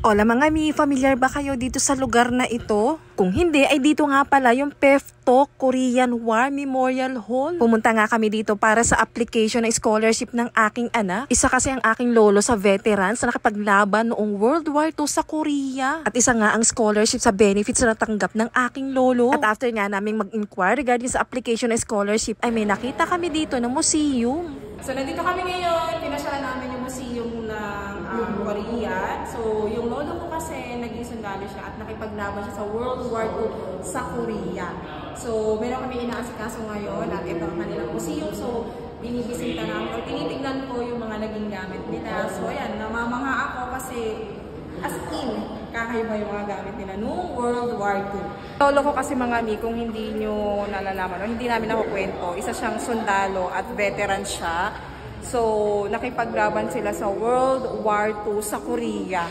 Hola mga mi, familiar ba kayo dito sa lugar na ito? Kung hindi, ay dito nga pala yung PEFTO Korean War Memorial Hall. Pumunta nga kami dito para sa application ng scholarship ng aking anak. Isa kasi ang aking lolo sa veterans na nakapaglaban noong World War II sa Korea. At isa nga ang scholarship sa benefits na natanggap ng aking lolo. At after nga naming mag-inquire regarding sa application ng scholarship, ay may nakita kami dito ng museum. So nandito kami ngayon, pinasyalan namin yung museum ng Korea. So yung lolo ko kasi naging sundalo siya at nakipaglaban siya sa World War II sa Korea. So meron kami inaasikaso ngayon at ito ang kanilang museum. So binibisita namin o tinitignan ko yung mga naging gamit nila. So ayan, namamangha ako kasi as in, kakaiba yung mga gamit nila noong World War II. Lolo ko kasi mga mi, kung hindi nyo nalalaman o hindi namin nakukwento, isa siyang sundalo at veteran siya. So, nakipaglaban sila sa World War II sa Korea.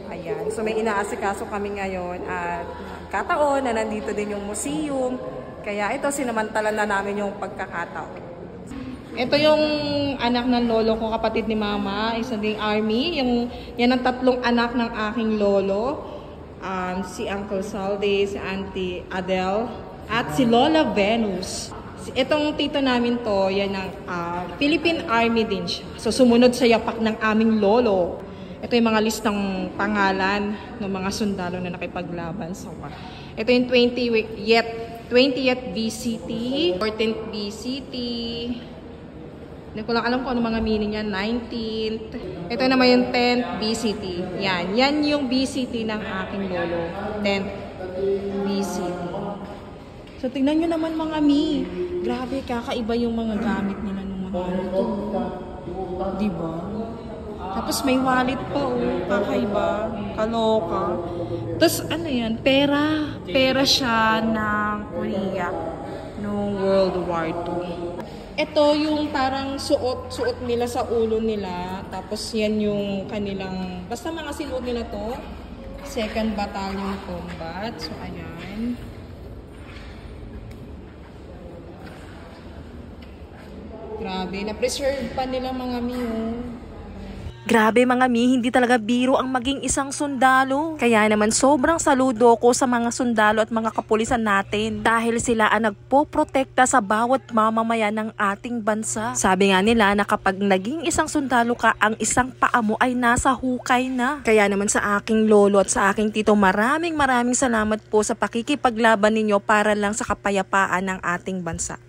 Ayan. So, may inaasikaso kami ngayon at kataon na nandito din yung museum. Kaya ito, sinamantala na namin yung pagkakataon. Ito yung anak ng lolo ko, kapatid ni mama, isa ding army. Yan ang tatlong anak ng aking lolo. Si Uncle Salde, si Auntie Adele, at si Lola Venus. Itong tito namin to, yan ang Philippine Army din siya. So sumunod sa yapak ng aming lolo. Ito yung mga listang pangalan ng mga sundalo na nakipaglaban sa war. Ito yung 20th BCT, 14th BCT. Hindi ko lang alam kung ano mga meaning yan. 19th. Ito naman yung 10th BCT. Yan yung BCT ng aking lolo. 10th BCT. So, tingnan nyo naman mga mi. Grabe, kakaiba yung mga gamit nila ng mga ito. Diba? Tapos may wallet pa, oh. Kakaiba. Kaloka. Tapos, ano yan? Pera. Pera siya ng Korea noong World War II. Ito yung parang suot nila sa ulo nila. Tapos yan yung kanilang, basta mga sinuot nila to. 2nd Battalion Combat. So, ayan. Grabe, na-preserve pa nila mga miyo. Grabe mga mi, hindi talaga biro ang maging isang sundalo. Kaya naman sobrang saludo ko sa mga sundalo at mga kapulisan natin. Dahil sila ang nagpoprotekta sa bawat mamamayan ng ating bansa. Sabi nga nila na kapag naging isang sundalo ka, ang isang paa mo ay nasa hukay na. Kaya naman sa aking lolo at sa aking tito, maraming salamat po sa pakikipaglaban ninyo para lang sa kapayapaan ng ating bansa.